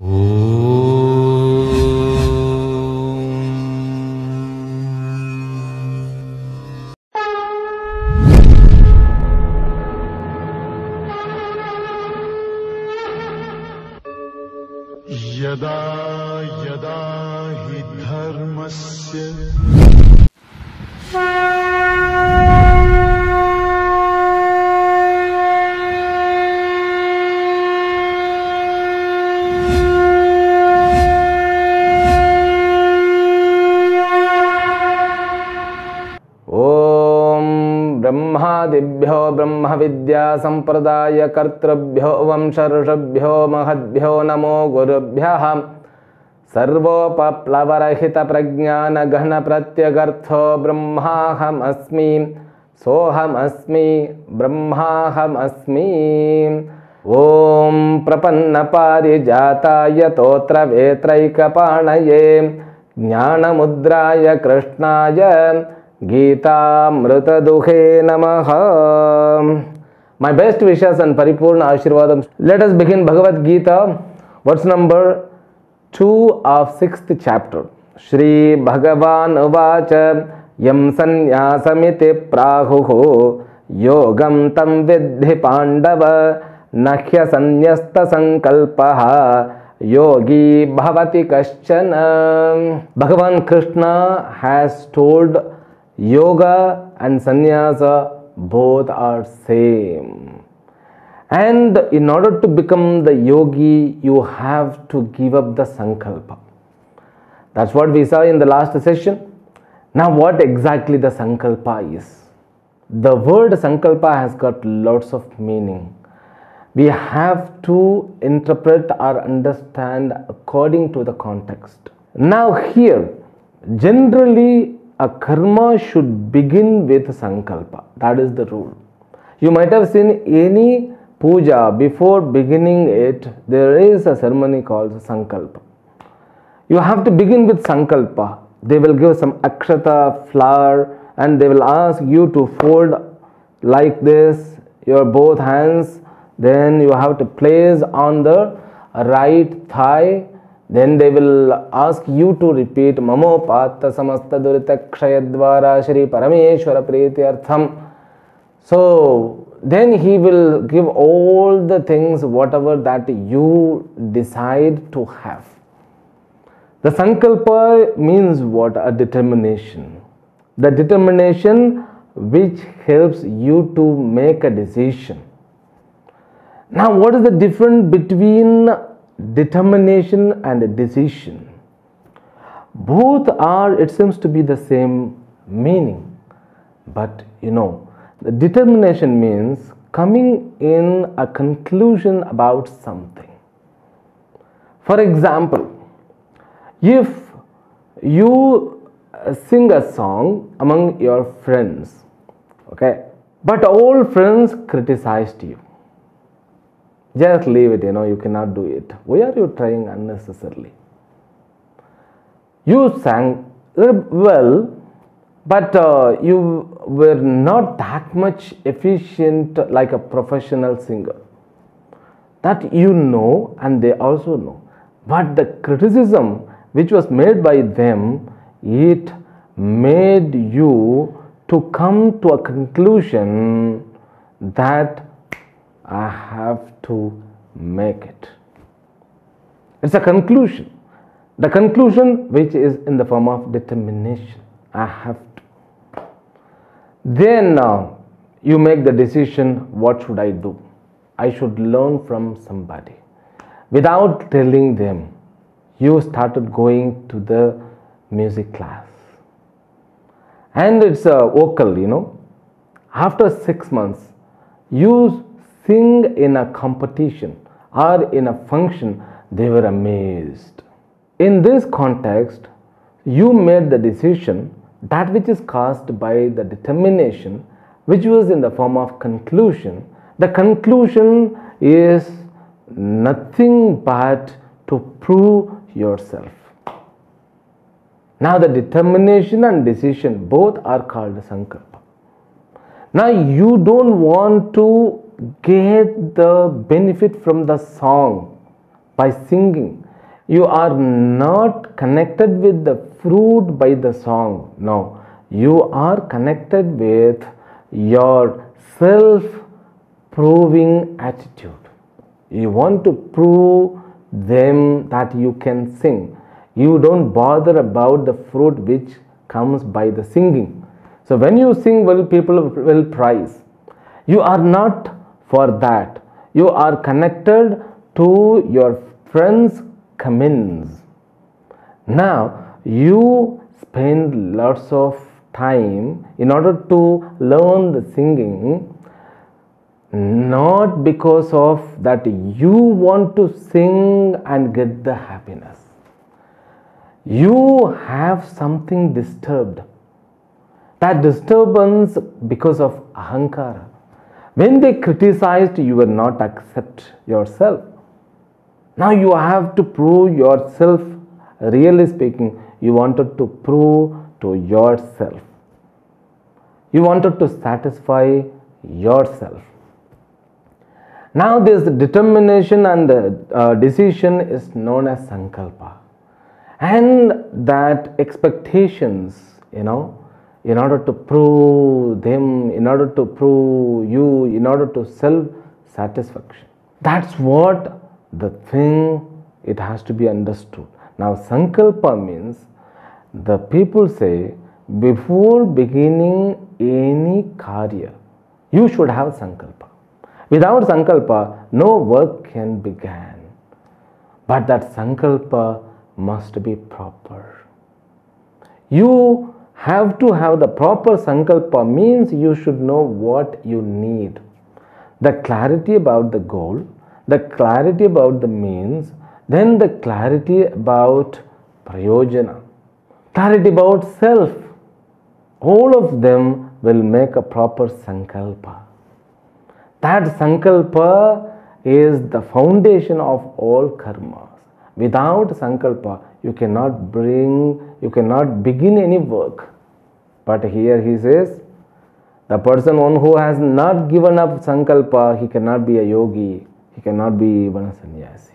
यदा यदा हि धर्मस्य ब्रह्मादिभ्यो ब्रह्मविद्या संप्रदाय कर्तृभ्यो वंशऋषभ्यो महद्भ्यो नमो गुरुभ्यः सर्वोपप्लवरहित प्रज्ञान घन प्रत्यगर्थो ब्रह्माहमस्मि सोहमस्मि ब्रह्माहमस्मि। ओम प्रपन्न पारिजाताय तोत्र वेत्रैकपाणये ज्ञानमुद्राय कृष्णाय गीतामृतदुहे नमः। My best wishes and paripurna ashirvadam. Let us begin Bhagavad Gita, verse number 2 of 6th chapter. Shri Bhagavan uvacha yam sanyasamiti prahuhu yogam tam vidhi pandava nakhya sanyasta sankalpaha yogi bhavati kaschana. Bhagavan Krishna has told yoga and sannyasa both are same, and in order to become the yogi you have to give up the sankalpa. That's what we saw in the last session. Now what exactly the sankalpa is? The word sankalpa has got lots of meaning. We have to interpret or understand according to the context. Now here, generally a karma should begin with sankalpa. That is the rule. You might have seen any puja, before beginning it, there is a ceremony called sankalpa. You have to begin with sankalpa. They will give some akshata, flower, and they will ask you to fold like this, your both hands. Then you have to place on the right thigh. Then they will ask you to repeat Mamopata Samasta Durita Kshayadvara Shri Parameshwara Prithiyartham. So then he will give all the things, whatever that you decide to have. The sankalpa means what? A determination. The determination which helps you to make a decision. Now what is the difference between determination and a decision? Both are, it seems to be the same meaning, but the determination means coming in a conclusion about something. For example, if you sing a song among your friends, okay, but all friends criticized you, just leave it, you cannot do it. Why are you trying unnecessarily? You sang well, but you were not that much efficient like a professional singer. That and they also know. But the criticism which was made by them, it made you to come to a conclusion that I have to make it. It's a conclusion. The conclusion which is in the form of determination. I have to. Then you make the decision, what should I do? I should learn from somebody. Without telling them, you started going to the music class. And it's a vocal, After 6 months, you sing in a competition or in a function, they were amazed. In this context, you made the decision, that which is caused by the determination, which was in the form of conclusion. The conclusion is nothing but to prove yourself. Now the determination and decision both are called sankalpa. Now you don't want to get the benefit from the song by singing. You are not connected with the fruit by the song. No, you are connected with your self-proving attitude. You want to prove them that you can sing. You don't bother about the fruit which comes by the singing. So when you sing well, people will praise. You are not for that. You are connected to your friends' comments. Now you spend lots of time in order to learn the singing, not because of that you want to sing and get the happiness. You have something disturbed. That disturbance because of ahankara. When they criticized, you will not accept yourself. Now you have to prove yourself. Really speaking, you wanted to prove to yourself. You wanted to satisfy yourself. Now this determination and decision is known as sankalpa. And that expectations, in order to prove them, in order to prove you, in order to self-satisfaction. That's what the thing, it has to be understood. Now sankalpa means, the people say, before beginning any karya, you should have sankalpa. Without sankalpa, no work can begin. But that sankalpa must be proper. You have to have the proper sankalpa, means you should know what you need. The clarity about the goal, the clarity about the means, then the clarity about prayojana, clarity about self. All of them will make a proper sankalpa. That sankalpa is the foundation of all karmas. Without sankalpa, you cannot begin any work. But here he says, the person who has not given up sankalpa, he cannot be a yogi, he cannot be even a sannyasi.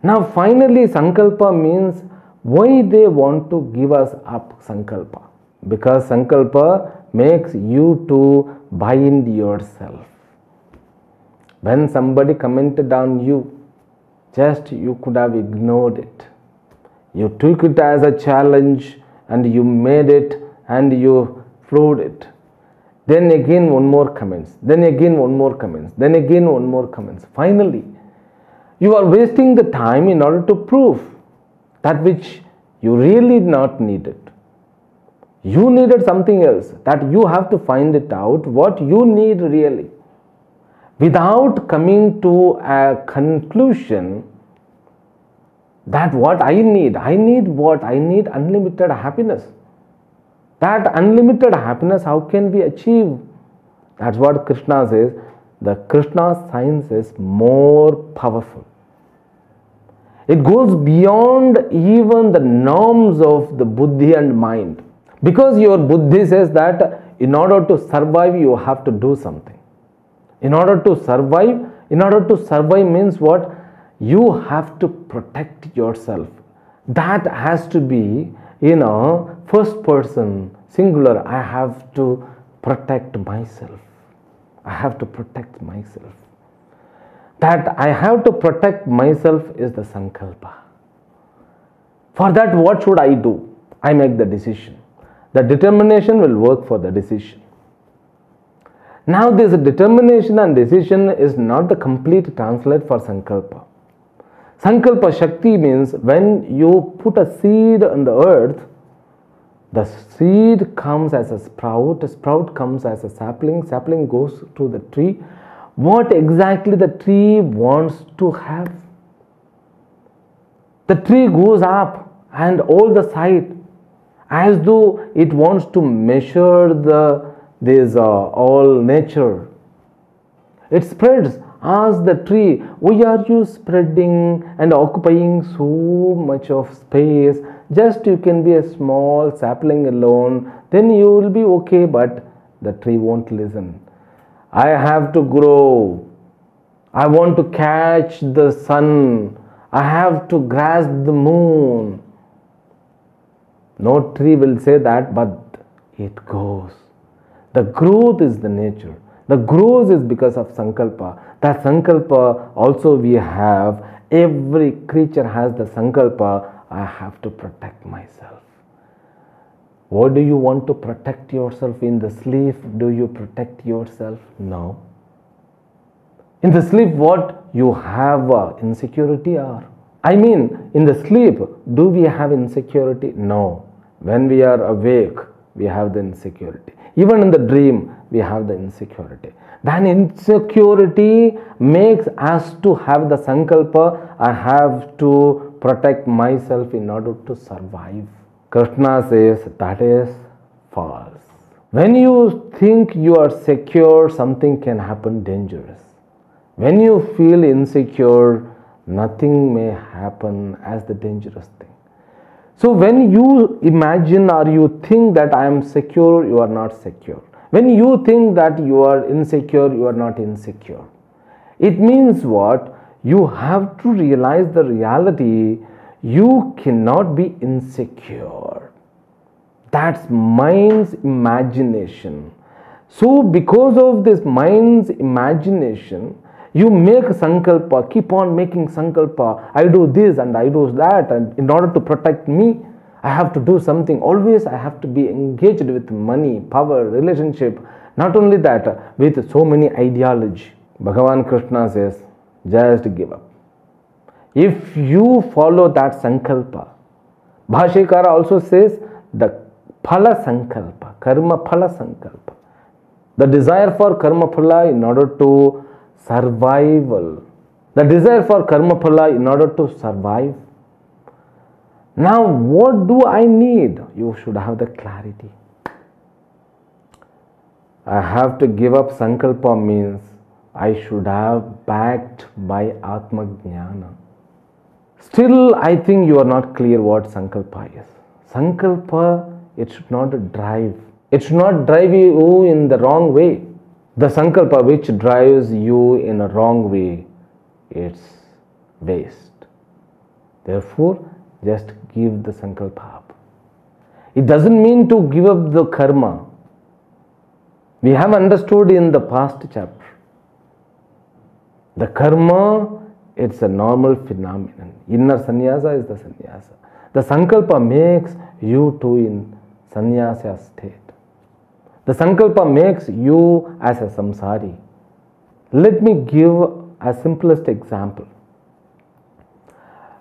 Now finally, sankalpa means, why they want to give us up sankalpa? Because sankalpa makes you to bind yourself. When somebody commented on you, just you could have ignored it. You took it as a challenge and you made it and you flowed it. Then again one more comments, then again one more comments, then again one more comments. Finally, you are wasting the time in order to prove that which you really not needed. You needed something else, that you have to find it out what you need really. Without coming to a conclusion that what I need what? I need unlimited happiness. That unlimited happiness, how can we achieve? That's what Krishna says. The Krishna science is more powerful. It goes beyond even the norms of the buddhi and mind. Because your buddhi says that in order to survive, you have to do something. In order to survive means what? You have to protect yourself. That has to be, first person, singular. I have to protect myself. I have to protect myself. That I have to protect myself is the sankalpa. For that, what should I do? I make the decision. The determination will work for the decision. Now this determination and decision is not the complete translate for sankalpa. Sankalpa Shakti means when you put a seed on the earth, the seed comes as a sprout comes as a sapling goes to the tree. What exactly the tree wants to have? The tree goes up and all the side, as though it wants to measure all nature. It spreads. Ask the tree, why are you spreading and occupying so much of space? Just you can be a small sapling alone, then you will be okay. But the tree won't listen. I have to grow. I want to catch the sun. I have to grasp the moon. No tree will say that, but it goes. The growth is the nature. The growth is because of sankalpa. That sankalpa also we have. Every creature has the sankalpa. I have to protect myself. What do you want to protect yourself in the sleep? Do you protect yourself? No. In the sleep, what you have insecurity or? I mean, in the sleep, do we have insecurity? No. When we are awake, we have the insecurity. Even in the dream, we have the insecurity. Then insecurity makes us to have the sankalpa. I have to protect myself in order to survive. Krishna says that is false. When you think you are secure, something can happen dangerous. When you feel insecure, nothing may happen as the dangerous thing. So when you imagine or you think that I am secure, you are not secure. When you think that you are insecure, you are not insecure. It means what? You have to realize the reality. You cannot be insecure. That's mind's imagination. So because of this mind's imagination, you make sankalpa, keep on making sankalpa. I do this and I do that, and in order to protect me, I have to do something. Always I have to be engaged with money, power, relationship. Not only that, with so many ideology. Bhagavan Krishna says, just give up. If you follow that sankalpa, Bhashikara also says the phala sankalpa, karma phala sankalpa. The desire for karma phala in order to survival. The desire for karma phala in order to survive. Now what do I need? You should have the clarity. I have to give up sankalpa means I should have backed by Atma Jnana. Still, I think you are not clear what sankalpa is. Sankalpa, it should not drive. It should not drive you in the wrong way. The sankalpa which drives you in a wrong way, it's waste. Therefore, just give the sankalpa up. It doesn't mean to give up the karma. We have understood in the past chapter. The karma, it's a normal phenomenon. Inner sannyasa is the sannyasa. The sankalpa makes you to in sannyasa state. The sankalpa makes you as a samsari. Let me give a simplest example.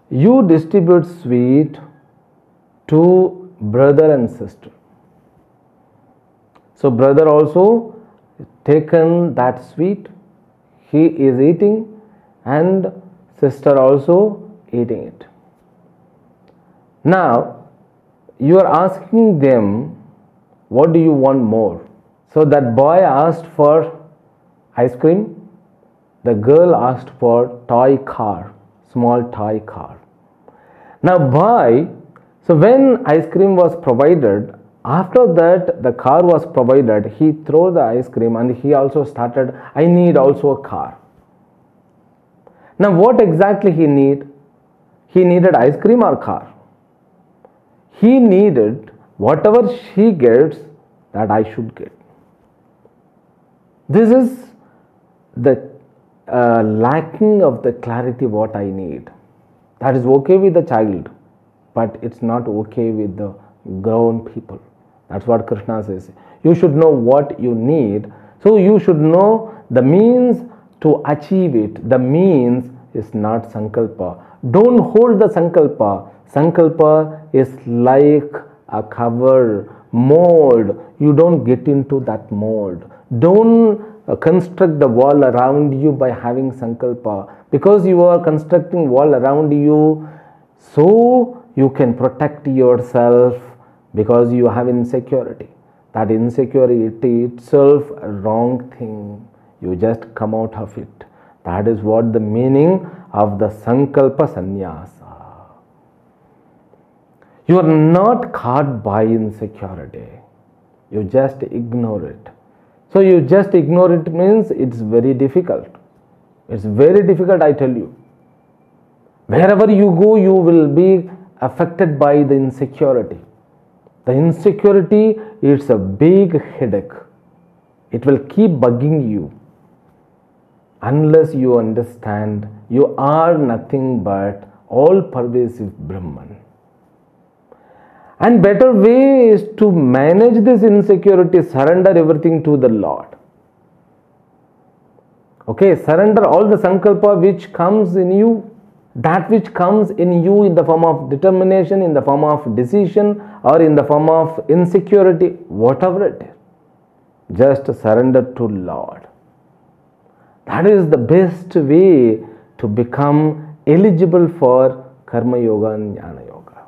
You distribute sweet to brother and sister. So brother also taken that sweet, he is eating, and sister also eating it. Now you are asking them, what do you want more? So that boy asked for ice cream, the girl asked for toy car, small toy car. Now boy, so when ice cream was provided, after that the car was provided, he threw the ice cream and he also started, I need also a car. Now what exactly he need? He needed ice cream or car? He needed whatever she gets, that I should get. This is the lacking of the clarity what I need. That is okay with the child, but it's not okay with the grown people. That's what Krishna says. You should know what you need. So you should know the means to achieve it. The means is not sankalpa. Don't hold the sankalpa. Sankalpa is like a cover, mold. You don't get into that mold. Don't construct the wall around you by having sankalpa, because you are constructing wall around you so you can protect yourself, because you have insecurity. That insecurity itself a wrong thing. You just come out of it. That is what the meaning of the sankalpa sannyasa. You are not caught by insecurity. You just ignore it. So you just ignore it means it's very difficult. It's very difficult, I tell you. Wherever you go, you will be affected by the insecurity. The insecurity is a big headache. It will keep bugging you unless you understand you are nothing but all-pervasive Brahman. And better way is to manage this insecurity, surrender everything to the Lord. Okay, surrender all the sankalpa which comes in you, that which comes in you in the form of determination, in the form of decision, or in the form of insecurity, whatever it is. Just surrender to Lord. That is the best way to become eligible for Karma Yoga and Jnana Yoga.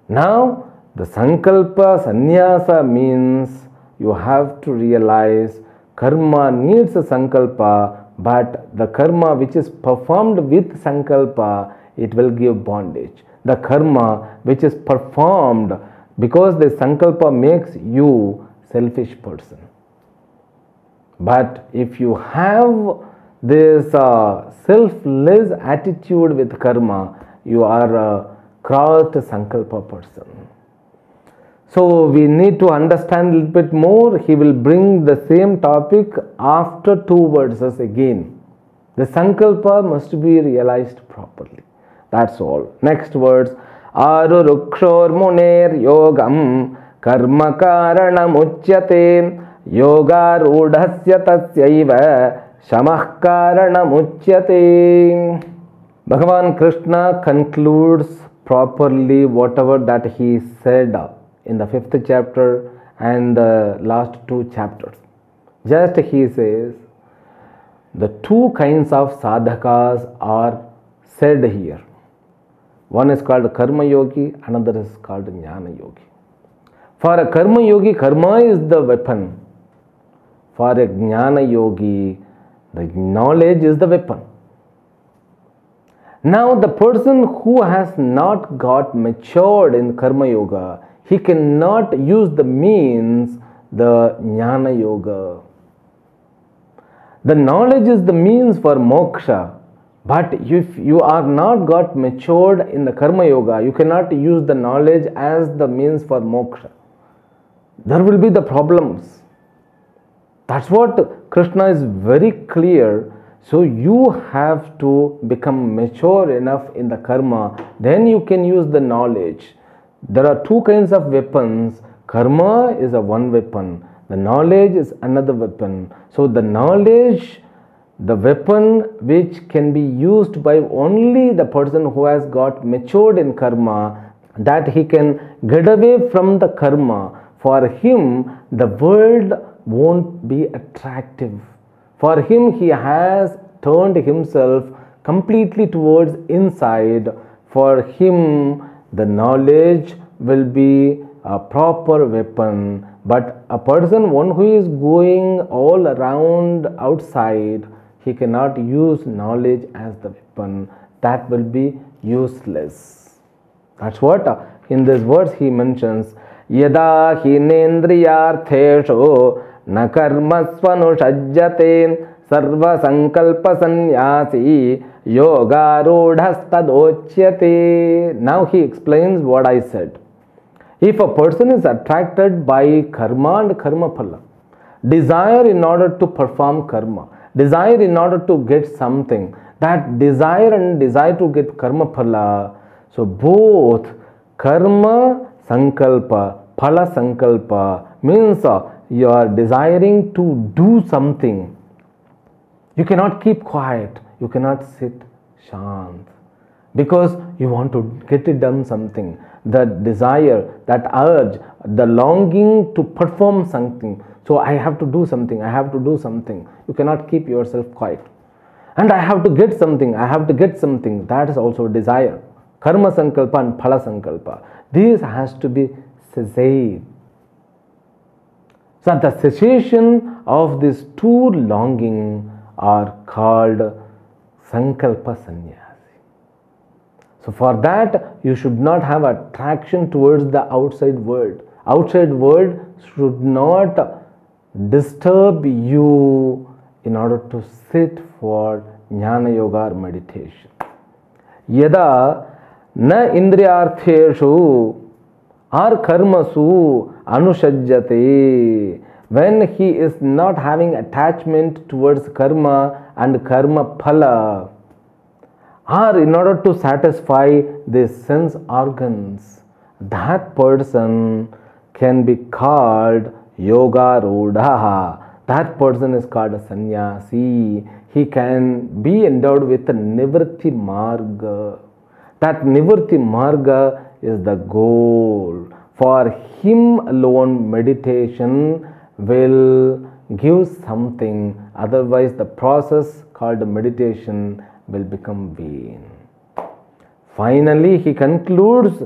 Now, the Sankalpa Sannyasa means you have to realize karma needs a Sankalpa, but the karma which is performed with Sankalpa, it will give bondage. The karma which is performed because the Sankalpa makes you selfish person. But if you have this selfless attitude with karma, you are a crossed Sankalpa person. So we need to understand a little bit more. He will bring the same topic after 2 verses again. The Sankalpa must be realized properly. That's all. Next words. Arurukshor muner yogam karma karanam uchyate yoga rudhasya tasyaiva shamah karanam uchyate. Bhagavan Krishna concludes properly whatever that he said in the 5th chapter and the last 2 chapters. Just he says, the 2 kinds of sadhakas are said here. One is called Karma Yogi, another is called Jnana Yogi. For a Karma Yogi, karma is the weapon. For a Jnana Yogi, the knowledge is the weapon. Now, the person who has not got matured in Karma Yoga, he cannot use the means, the Jnana Yoga. The knowledge is the means for moksha. But if you are not got matured in the Karma Yoga, you cannot use the knowledge as the means for moksha. There will be the problems. That's what Krishna is very clear. So you have to become mature enough in the karma, then you can use the knowledge. There are 2 kinds of weapons. Karma is a one weapon. The knowledge is another weapon. So the knowledge, the weapon which can be used by only the person who has got matured in karma, that he can get away from the karma. For him, the world won't be attractive. For him, he has turned himself completely towards inside. For him, the knowledge will be a proper weapon. But a person, one who is going all around outside, he cannot use knowledge as the weapon. That will be useless. That's what in these words he mentions. Yada hinendriyartheshu na karmasvanushajyate sarva sankalpa sannyasi yoga rudhastadochyate. Now he explains what I said. If a person is attracted by karma and karma phala, desire in order to perform karma, desire in order to get something, that desire and desire to get karma phala, so both karma sankalpa, phala sankalpa means you are desiring to do something. You cannot keep quiet, you cannot sit shant, because you want to get it done something. The desire, that urge, the longing to perform something. So I have to do something, I have to do something. You cannot keep yourself quiet. And I have to get something, I have to get something. That is also desire. Karma sankalpa and phala sankalpa. This has to be cessate. So the cessation of these 2 longing are called sankalpa sannyasi. So for that, you should not have attraction towards the outside world. Outside world should not disturb you in order to sit for jnana yoga or meditation. Yada na indriyartheshu or karmasu anushajyate. When he is not having attachment towards karma and karma phala, or in order to satisfy the sense organs, that person can be called yoga rudha. That person is called a sannyasi. He can be endowed with a nivritti marga. That nivritti marga is the goal. For him alone, meditation will give something. Otherwise, the process called meditation will become vain. Finally, he concludes,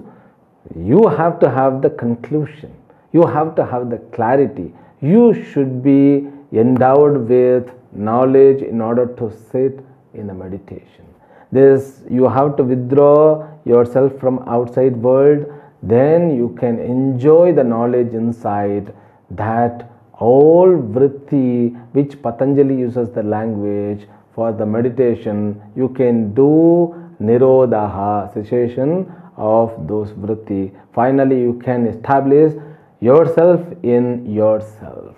you have to have the conclusion. You have to have the clarity. You should be endowed with knowledge in order to sit in a meditation. This, you have to withdraw yourself from outside world, then you can enjoy the knowledge inside. That all vritti, which Patanjali uses the language for the meditation, you can do nirodha, cessation of those vritti. Finally, you can establish yourself in yourself.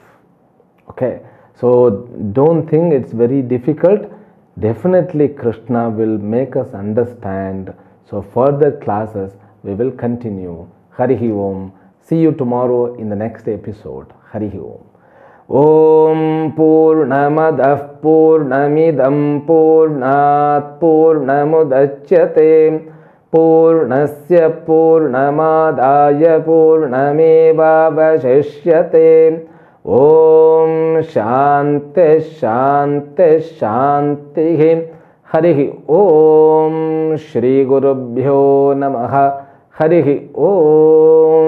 Okay, so don't think it's very difficult. Definitely Krishna will make us understand. So further classes we will continue. Harihi Om. See you tomorrow in the next episode. Harihi Om. Om Purnamadah Purnamidam Purnat Purnamudachyate Purnasya Purnamadaya Purnameva Vashishyate. Om Shanti Shanti Shanti. Harihi Om. Shri Gurubhyo Namaha. Harihi Om.